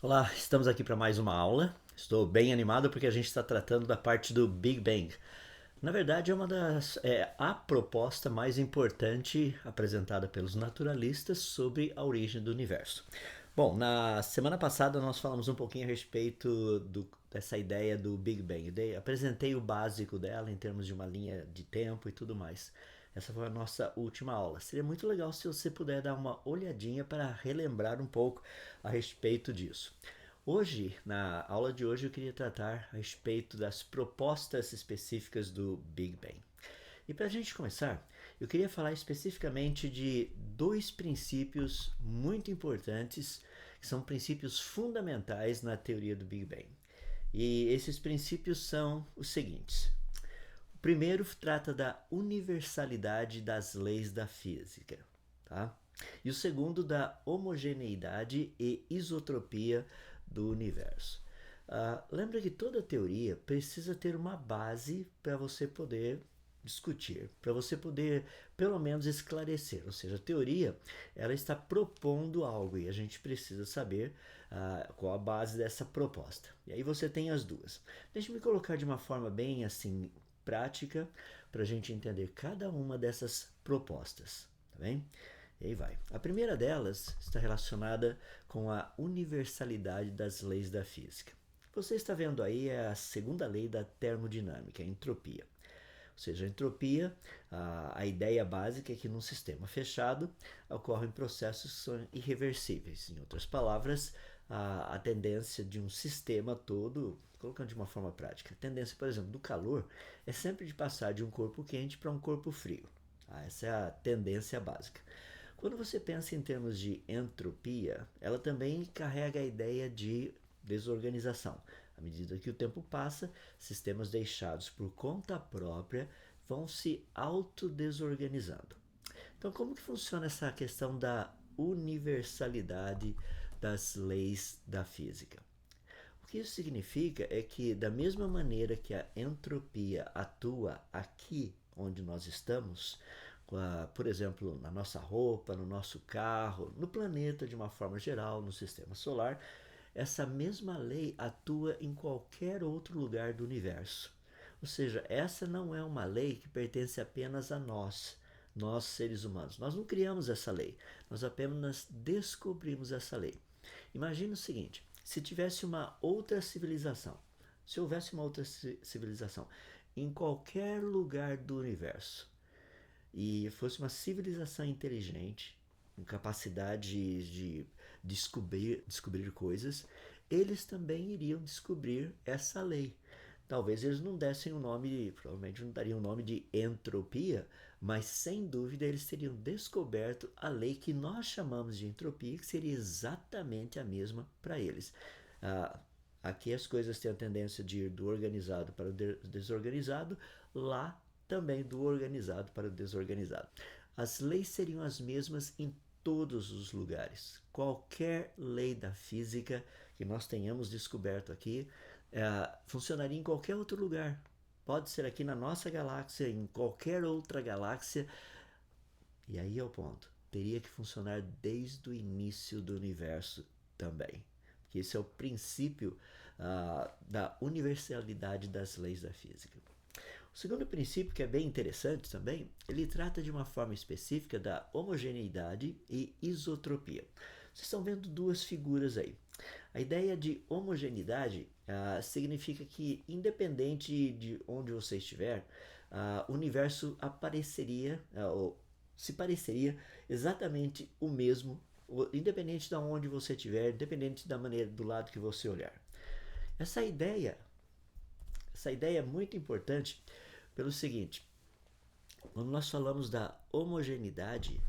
Olá, estamos aqui para mais uma aula. Estou bem animado porque a gente está tratando da parte do Big Bang. Na verdade, é a proposta mais importante apresentada pelos naturalistas sobre a origem do universo. Bom, na semana passada nós falamos um pouquinho a respeito dessa ideia do Big Bang. Apresentei o básico dela em termos de uma linha de tempo e tudo mais. Essa foi a nossa última aula. Seria muito legal se você puder dar uma olhadinha para relembrar um pouco a respeito disso. Hoje, na aula de hoje, eu queria tratar a respeito das propostas específicas do Big Bang. E para a gente começar, eu queria falar especificamente de dois princípios muito importantes, que são princípios fundamentais na teoria do Big Bang. E esses princípios são os seguintes. O primeiro trata da universalidade das leis da física, tá? E o segundo da homogeneidade e isotropia do universo. Lembra que toda teoria precisa ter uma base para você poder discutir, para você poder pelo menos esclarecer. Ou seja, a teoria ela está propondo algo e a gente precisa saber qual a base dessa proposta. E aí você tem as duas. Deixa eu me colocar de uma forma bem assim prática para a gente entender cada uma dessas propostas, tá bem? E aí vai. A primeira delas está relacionada com a universalidade das leis da física. Você está vendo aí é a segunda lei da termodinâmica, a entropia. Ou seja, a entropia, a ideia básica é que num sistema fechado ocorrem processos que são irreversíveis. Em outras palavras, a tendência de um sistema todo, colocando de uma forma prática, a tendência, por exemplo, do calor é sempre de passar de um corpo quente para um corpo frio. Essa é a tendência básica. Quando você pensa em termos de entropia, ela também carrega a ideia de desorganização. À medida que o tempo passa, sistemas deixados por conta própria vão se autodesorganizando. Então, como que funciona essa questão da universalidade das leis da física? O que isso significa é que, da mesma maneira que a entropia atua aqui onde nós estamos, por exemplo, na nossa roupa, no nosso carro, no planeta de uma forma geral, no sistema solar, essa mesma lei atua em qualquer outro lugar do universo. Ou seja, essa não é uma lei que pertence apenas a nós seres humanos. Nós não criamos essa lei, nós apenas descobrimos essa lei. Imagine o seguinte: se tivesse uma outra civilização, se houvesse uma outra civilização em qualquer lugar do universo e fosse uma civilização inteligente, com capacidade de descobrir coisas, eles também iriam descobrir essa lei. Talvez eles não dessem o nome, provavelmente não dariam o nome de entropia, mas sem dúvida eles teriam descoberto a lei que nós chamamos de entropia, que seria exatamente a mesma para eles. Ah, Aqui as coisas têm a tendência de ir do organizado para o desorganizado, lá também do organizado para o desorganizado. As leis seriam as mesmas em todos os lugares. Qualquer lei da física que nós tenhamos descoberto aqui funcionaria em qualquer outro lugar. Pode ser aqui na nossa galáxia, em qualquer outra galáxia. E aí é o ponto. Teria que funcionar desde o início do universo também. Porque esse é o princípio da universalidade das leis da física. O segundo princípio, que é bem interessante também, ele trata de uma forma específica da homogeneidade e isotropia. Vocês estão vendo duas figuras aí. A ideia de homogeneidade significa que, independente de onde você estiver, o universo apareceria, ou se pareceria exatamente o mesmo, independente de onde você estiver, independente da maneira do lado que você olhar. Essa ideia, essa ideia é muito importante pelo seguinte: quando nós falamos da homogeneidade,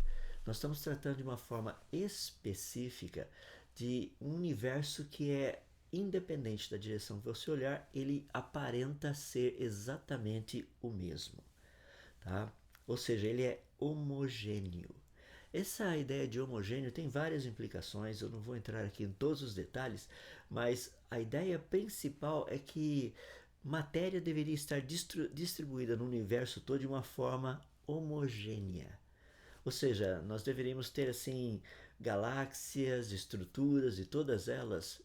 nós estamos tratando de uma forma específica de um universo que é independente da direção que você olhar, ele aparenta ser exatamente o mesmo, tá? Ou seja, ele é homogêneo. Essa ideia de homogêneo tem várias implicações, eu não vou entrar aqui em todos os detalhes, mas a ideia principal é que matéria deveria estar distribuída no universo todo de uma forma homogênea. Ou seja, nós deveríamos ter assim galáxias, estruturas e todas elas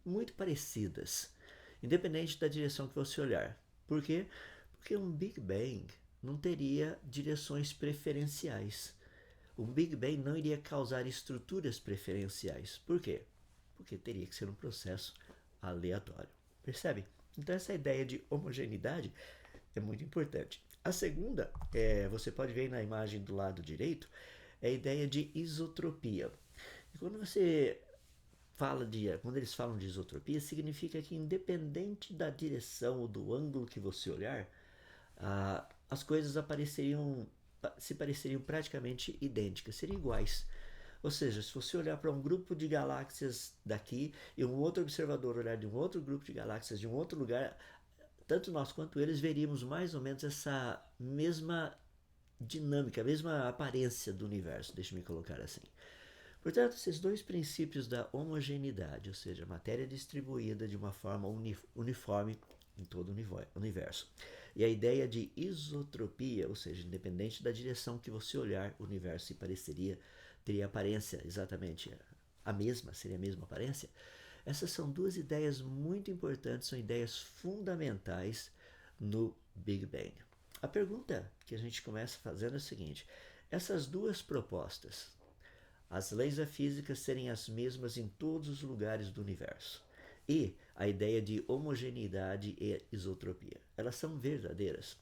muito parecidas, independente da direção que você olhar. Por quê? Porque um Big Bang não teria direções preferenciais. O Big Bang não iria causar estruturas preferenciais. Por quê? Porque teria que ser um processo aleatório. Percebe? Então essa ideia de homogeneidade é muito importante. A segunda, você pode ver na imagem do lado direito, é a ideia de isotropia. E quando eles falam de isotropia, significa que independente da direção ou do ângulo que você olhar, as coisas se pareceriam praticamente idênticas, seriam iguais. Ou seja, se você olhar para um grupo de galáxias daqui e um outro observador olhar de um outro grupo de galáxias de um outro lugar, tanto nós quanto eles veríamos mais ou menos essa mesma dinâmica, a mesma aparência do universo, deixe-me colocar assim. Portanto, esses dois princípios da homogeneidade, ou seja, matéria distribuída de uma forma uniforme em todo o universo, e a ideia de isotropia, ou seja, independente da direção que você olhar, o universo teria aparência exatamente a mesma, seria a mesma aparência. Essas são duas ideias muito importantes, são ideias fundamentais no Big Bang. A pergunta que a gente começa fazendo é a seguinte: essas duas propostas, as leis da física serem as mesmas em todos os lugares do universo, e a ideia de homogeneidade e isotropia, elas são verdadeiras?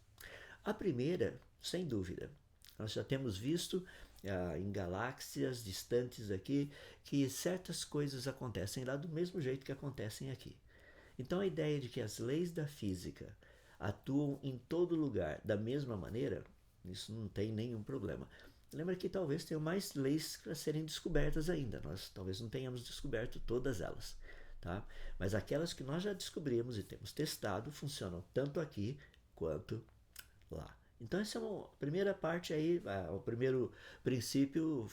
A primeira, sem dúvida. Nós já temos visto em galáxias distantes aqui que certas coisas acontecem lá do mesmo jeito que acontecem aqui. Então a ideia de que as leis da física atuam em todo lugar da mesma maneira, isso não tem nenhum problema. Lembra que talvez tenham mais leis para serem descobertas ainda. Nós talvez não tenhamos descoberto todas elas, tá? Mas aquelas que nós já descobrimos e temos testado funcionam tanto aqui quanto lá. Então essa é a primeira parte aí, o primeiro princípio,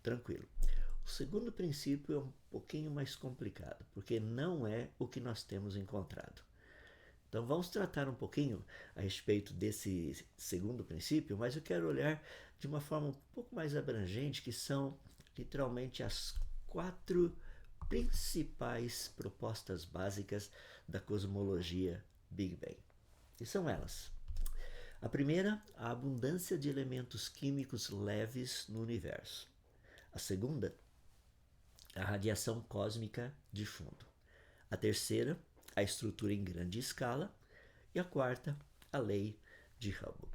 tranquilo. O segundo princípio é um pouquinho mais complicado, porque não é o que nós temos encontrado. Então vamos tratar um pouquinho a respeito desse segundo princípio, mas eu quero olhar de uma forma um pouco mais abrangente, que são literalmente as 4 principais propostas básicas da cosmologia Big Bang. E são elas: a primeira, a abundância de elementos químicos leves no universo. A segunda, a radiação cósmica de fundo. A terceira, a estrutura em grande escala. E a quarta, a lei de Hubble.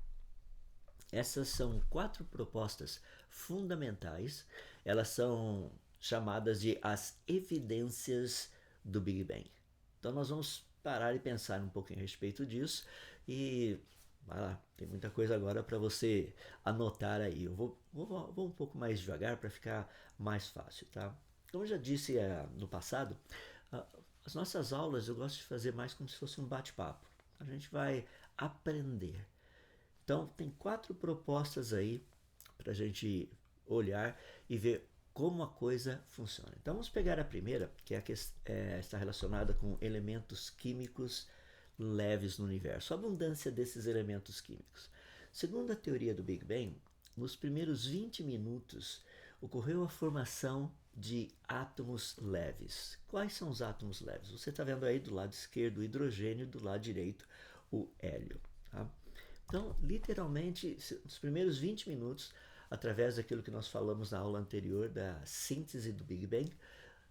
Essas são 4 propostas fundamentais. Elas são chamadas de as evidências do Big Bang. Então nós vamos parar e pensar um pouquinho a respeito disso e vai lá, tem muita coisa agora para você anotar aí. Eu vou um pouco mais devagar para ficar mais fácil, tá? Como eu já disse no passado, as nossas aulas eu gosto de fazer mais como se fosse um bate-papo. A gente vai aprender. Então, tem 4 propostas aí para a gente olhar e ver como a coisa funciona. Então, vamos pegar a primeira, que é a que está relacionada com elementos químicos leves no universo, a abundância desses elementos químicos. Segundo a teoria do Big Bang, nos primeiros 20 minutos ocorreu a formação de átomos leves. Quais são os átomos leves? Você está vendo aí do lado esquerdo o hidrogênio, do lado direito o hélio. Tá? Então, literalmente, nos primeiros 20 minutos, através daquilo que nós falamos na aula anterior da síntese do Big Bang,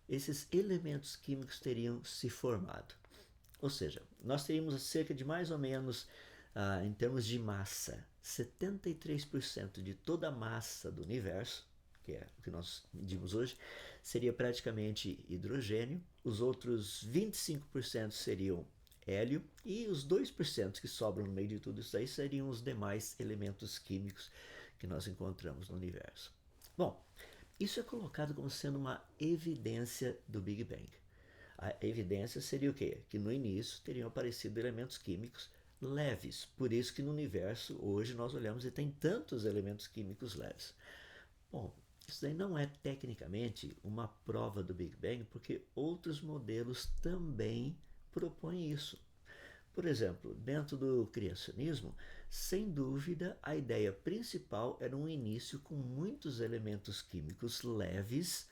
esses elementos químicos teriam se formado. Ou seja, nós teríamos cerca de mais ou menos, em termos de massa, 73% de toda a massa do universo, que é o que nós medimos hoje, seria praticamente hidrogênio, os outros 25% seriam hélio e os 2% que sobram no meio de tudo isso aí seriam os demais elementos químicos que nós encontramos no universo. Bom, isso é colocado como sendo uma evidência do Big Bang. A evidência seria o quê? Que no início teriam aparecido elementos químicos leves. Por isso que no universo hoje nós olhamos e tem tantos elementos químicos leves. Bom, isso daí não é tecnicamente uma prova do Big Bang, porque outros modelos também propõem isso. Por exemplo, dentro do criacionismo, sem dúvida, a ideia principal era um início com muitos elementos químicos leves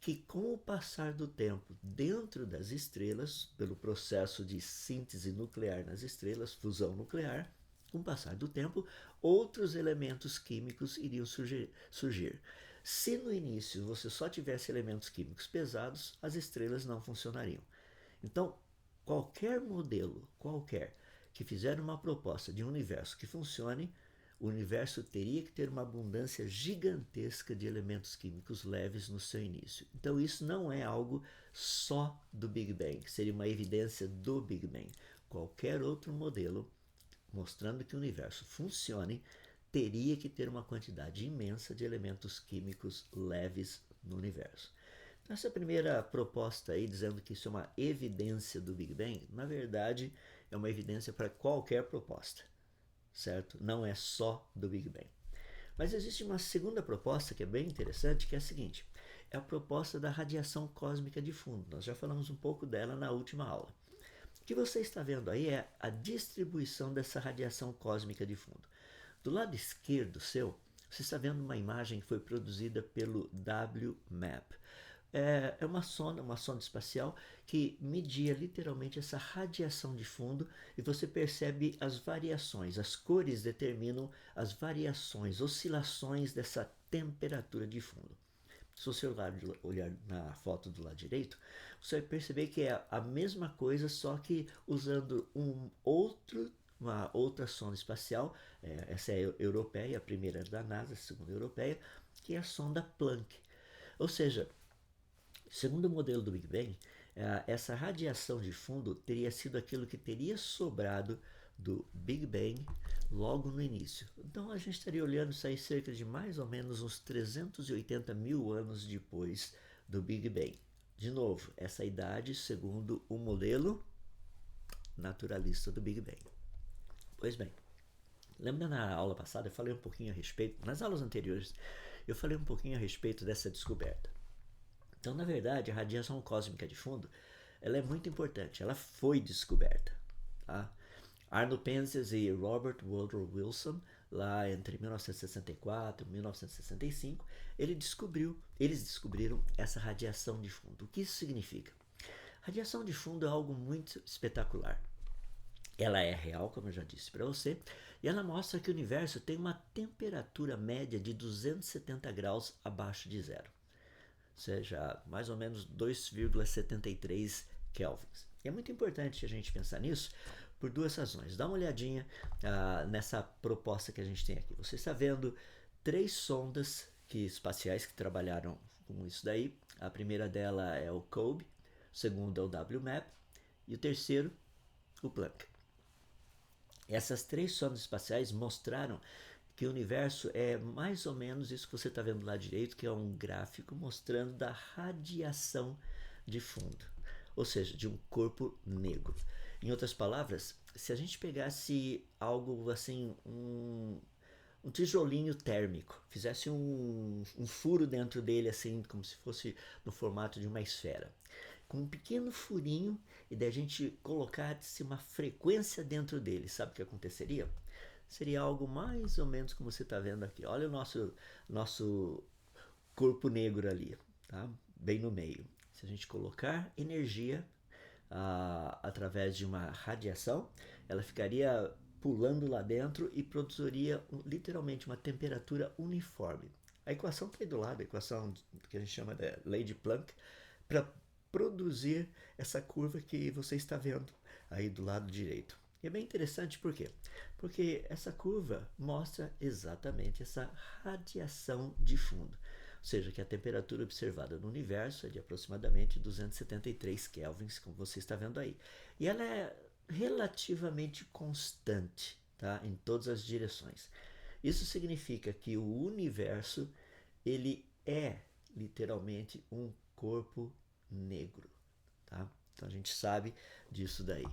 que com o passar do tempo dentro das estrelas, pelo processo de síntese nuclear nas estrelas, fusão nuclear, com o passar do tempo, outros elementos químicos iriam surgir. Se no início você só tivesse elementos químicos pesados, as estrelas não funcionariam. Então, qualquer modelo, que fizer uma proposta de um universo que funcione, o universo teria que ter uma abundância gigantesca de elementos químicos leves no seu início. Então, isso não é algo só do Big Bang, seria uma evidência do Big Bang. Qualquer outro modelo mostrando que o universo funcione teria que ter uma quantidade imensa de elementos químicos leves no universo. Essa primeira proposta aí, dizendo que isso é uma evidência do Big Bang, na verdade é uma evidência para qualquer proposta, certo? Não é só do Big Bang. Mas existe uma segunda proposta que é bem interessante, que é a seguinte: é a proposta da radiação cósmica de fundo. Nós já falamos um pouco dela na última aula. O que você está vendo aí é a distribuição dessa radiação cósmica de fundo. Do lado esquerdo seu, você está vendo uma imagem que foi produzida pelo WMAP. É uma sonda espacial que media literalmente essa radiação de fundo e você percebe as variações. As cores determinam as variações, oscilações dessa temperatura de fundo. Se você olhar na foto do lado direito, você vai perceber que é a mesma coisa, só que usando uma outra sonda espacial. Essa é a europeia, a primeira é da NASA, a segunda é europeia, que é a sonda Planck. Ou seja, segundo o modelo do Big Bang, essa radiação de fundo teria sido aquilo que teria sobrado do Big Bang logo no início. Então a gente estaria olhando isso aí cerca de mais ou menos uns 380 mil anos depois do Big Bang. De novo, essa idade segundo o modelo naturalista do Big Bang. Pois bem, lembra na aula passada eu falei um pouquinho a respeito, nas aulas anteriores, eu falei um pouquinho a respeito dessa descoberta. Então, na verdade, a radiação cósmica de fundo, ela é muito importante, ela foi descoberta. Tá? Arno Penzias e Robert Woodrow Wilson, lá entre 1964 e 1965, eles descobriram essa radiação de fundo. O que isso significa? Radiação de fundo é algo muito espetacular. Ela é real, como eu já disse para você, e ela mostra que o universo tem uma temperatura média de 270 graus abaixo de zero. Ou seja, mais ou menos 2,73 kelvins. E é muito importante a gente pensar nisso por duas razões. Dá uma olhadinha nessa proposta que a gente tem aqui. Você está vendo 3 sondas espaciais que trabalharam com isso daí. A primeira dela é o COBE, o segundo é o WMAP e o terceiro, o Planck. Essas 3 sondas espaciais mostraram que o universo é mais ou menos isso que você está vendo lá direito, que é um gráfico mostrando da radiação de fundo, ou seja, de um corpo negro. Em outras palavras, se a gente pegasse algo assim, um tijolinho térmico, fizesse um furo dentro dele, assim, como se fosse no formato de uma esfera, com um pequeno furinho, e daí a gente colocasse uma frequência dentro dele, sabe o que aconteceria? Seria algo mais ou menos como você está vendo aqui. Olha o nosso corpo negro ali, tá? Bem no meio. Se a gente colocar energia através de uma radiação, ela ficaria pulando lá dentro e produziria literalmente uma temperatura uniforme. A equação está aí do lado, a equação que a gente chama de lei de Planck, para produzir essa curva que você está vendo aí do lado direito. E é bem interessante por quê? Porque essa curva mostra exatamente essa radiação de fundo. Ou seja, que a temperatura observada no universo é de aproximadamente 273 kelvins, como você está vendo aí. E ela é relativamente constante, tá? Em todas as direções. Isso significa que o universo ele é literalmente um corpo negro. Tá? Então a gente sabe disso daí.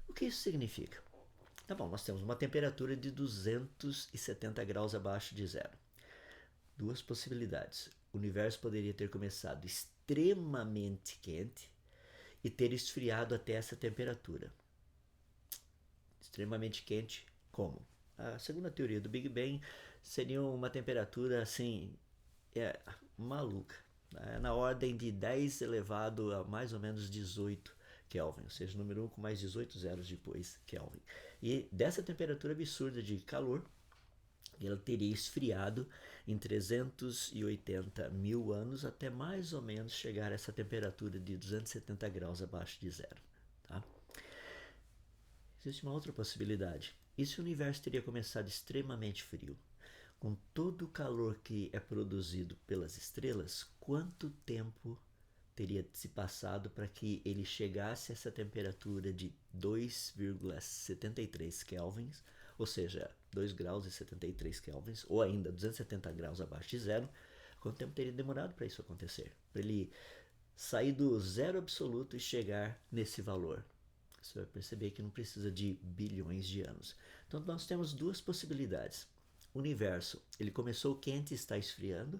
O que isso significa? Tá bom, nós temos uma temperatura de 270 graus abaixo de zero. Duas possibilidades. O universo poderia ter começado extremamente quente e ter esfriado até essa temperatura. Extremamente quente, como? A segunda teoria do Big Bang seria uma temperatura assim, maluca. na ordem de 10 elevado a mais ou menos 18 Kelvin, ou seja, número 1 com mais 18 zeros depois, Kelvin. E dessa temperatura absurda de calor, ela teria esfriado em 380 mil anos até mais ou menos chegar a essa temperatura de 270 graus abaixo de zero. Tá? Existe uma outra possibilidade. E se o universo teria começado extremamente frio? Com todo o calor que é produzido pelas estrelas, quanto tempo teria se passado para que ele chegasse a essa temperatura de 2,73 kelvins, ou seja, 2 graus e 73 kelvins, ou ainda 270 graus abaixo de zero? Quanto tempo teria demorado para isso acontecer? Para ele sair do zero absoluto e chegar nesse valor? Você vai perceber que não precisa de bilhões de anos. Então nós temos duas possibilidades. O universo, ele começou quente e está esfriando,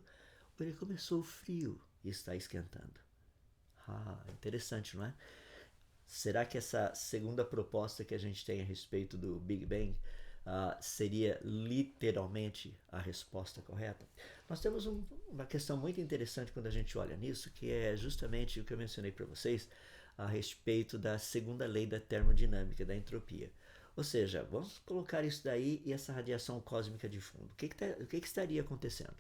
ou ele começou frio e está esquentando? Interessante, não é? Será que essa segunda proposta que a gente tem a respeito do Big Bang seria literalmente a resposta correta? Nós temos uma questão muito interessante quando a gente olha nisso, que é justamente o que eu mencionei para vocês a respeito da segunda lei da termodinâmica, da entropia. Ou seja, vamos colocar isso daí e essa radiação cósmica de fundo. O que estaria acontecendo?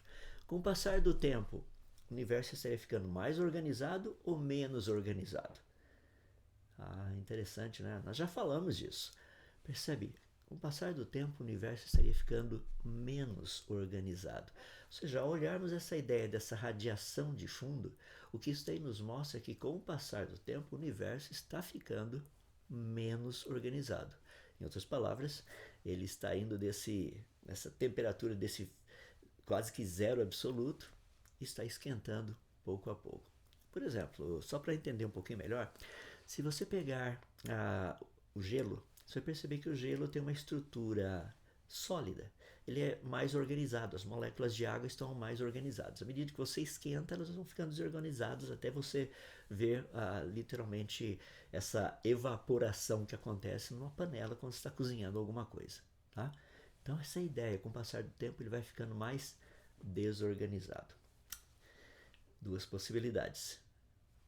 Com o passar do tempo, o universo estaria ficando mais organizado ou menos organizado? Interessante, né? Nós já falamos disso. Percebe? Com o passar do tempo, o universo estaria ficando menos organizado. Ou seja, ao olharmos essa ideia dessa radiação de fundo, o que isso daí nos mostra é que com o passar do tempo, o universo está ficando menos organizado. Em outras palavras, ele está indo dessa temperatura, desse quase que zero absoluto, e está esquentando pouco a pouco. Por exemplo, só para entender um pouquinho melhor, se você pegar o gelo, você vai perceber que o gelo tem uma estrutura sólida. Ele é mais organizado, as moléculas de água estão mais organizadas. À medida que você esquenta, elas vão ficando desorganizadas até você ver literalmente essa evaporação que acontece numa panela quando você está cozinhando alguma coisa. Tá? Então essa ideia, com o passar do tempo, ele vai ficando mais desorganizado. Duas possibilidades.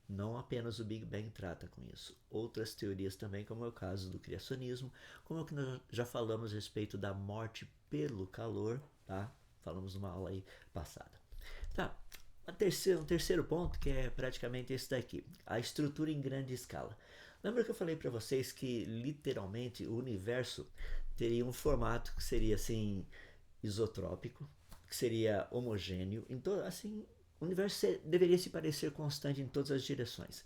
Não apenas o Big Bang trata com isso. Outras teorias também, como é o caso do criacionismo, como é o que nós já falamos a respeito da morte pelo calor, tá? Falamos numa aula aí passada. Tá, um terceiro ponto, que é praticamente esse daqui, a estrutura em grande escala. Lembra que eu falei para vocês que literalmente o universo teria um formato que seria assim isotrópico, que seria homogêneo, então assim o universo deveria se parecer constante em todas as direções.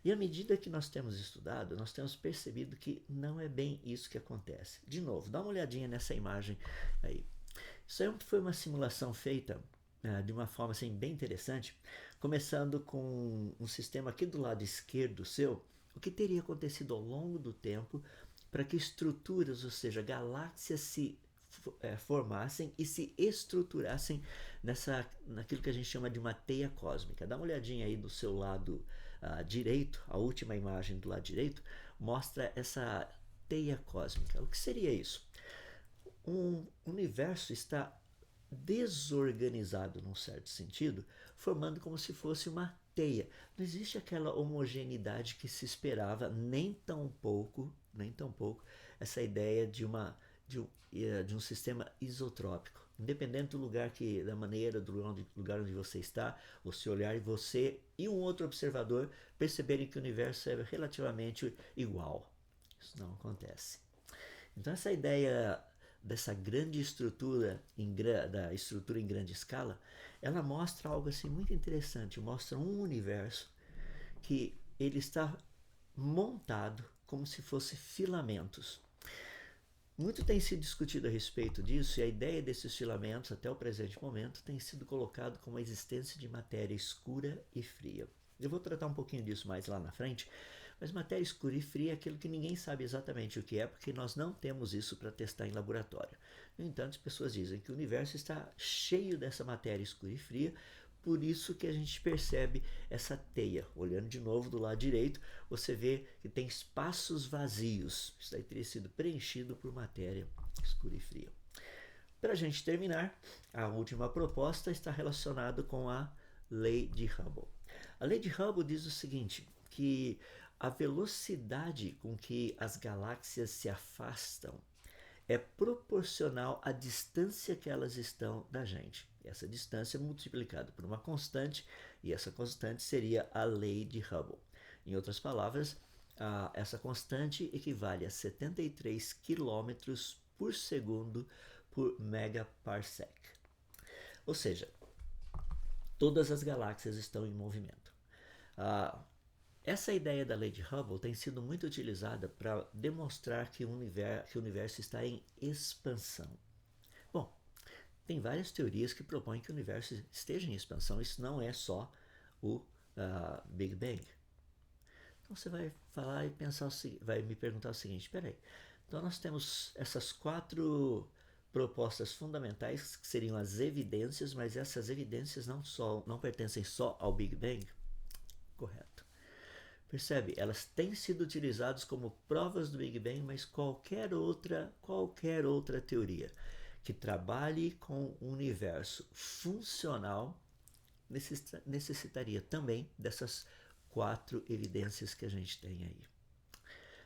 E à medida que nós temos estudado, nós temos percebido que não é bem isso que acontece. De novo, dá uma olhadinha nessa imagem aí. Isso aí foi uma simulação feita de uma forma assim, bem interessante, começando com um sistema aqui do lado esquerdo seu, o que teria acontecido ao longo do tempo para que estruturas, ou seja, galáxias se formassem e se estruturassem naquilo que a gente chama de uma teia cósmica. Dá uma olhadinha aí do seu lado direito, a última imagem do lado direito mostra essa teia cósmica. O que seria isso? Um universo está desorganizado num certo sentido, formando como se fosse uma teia. Não existe aquela homogeneidade que se esperava, nem tão pouco, essa ideia de um sistema isotrópico. Independente do lugar da maneira, do lugar onde você está, você olhar e você e um outro observador perceberem que o universo é relativamente igual. Isso não acontece. Então essa ideia dessa grande estrutura, da estrutura em grande escala, ela mostra algo assim muito interessante, mostra um universo que ele está montado como se fosse filamentos. Muito tem sido discutido a respeito disso e a ideia desses filamentos, até o presente momento, tem sido colocado como a existência de matéria escura e fria. Eu vou tratar um pouquinho disso mais lá na frente, mas matéria escura e fria é aquilo que ninguém sabe exatamente o que é, porque nós não temos isso para testar em laboratório. No entanto, as pessoas dizem que o universo está cheio dessa matéria escura e fria, por isso que a gente percebe essa teia. Olhando de novo do lado direito, você vê que tem espaços vazios. Isso daí teria sido preenchido por matéria escura e fria. Para a gente terminar, a última proposta está relacionada com a lei de Hubble. A lei de Hubble diz o seguinte, que a velocidade com que as galáxias se afastam é proporcional à distância que elas estão da gente. Essa distância é multiplicada por uma constante, e essa constante seria a lei de Hubble. Em outras palavras, essa constante equivale a 73 quilômetros por segundo por megaparsec. Ou seja, todas as galáxias estão em movimento. Essa ideia da lei de Hubble tem sido muito utilizada para demonstrar que o universo está em expansão. Bom, tem várias teorias que propõem que o universo esteja em expansão. Isso não é só o Big Bang. Então você vai falar e pensar, vai me perguntar o seguinte: espera aí. Então nós temos essas 4 propostas fundamentais que seriam as evidências, mas essas evidências não pertencem só ao Big Bang? Correto. Percebe? Elas têm sido utilizadas como provas do Big Bang, mas qualquer outra teoria que trabalhe com o universo funcional necessitaria também dessas 4 evidências que a gente tem aí.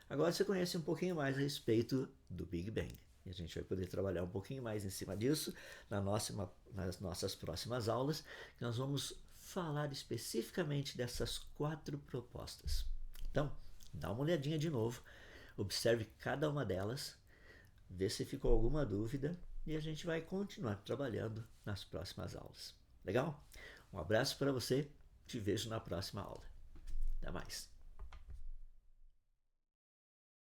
Agora você conhece um pouquinho mais a respeito do Big Bang. E a gente vai poder trabalhar um pouquinho mais em cima disso nas nossas próximas aulas, que nós vamos falar especificamente dessas 4 propostas. Então, dá uma olhadinha de novo, observe cada uma delas, vê se ficou alguma dúvida e a gente vai continuar trabalhando nas próximas aulas. Legal? Um abraço para você, te vejo na próxima aula. Até mais.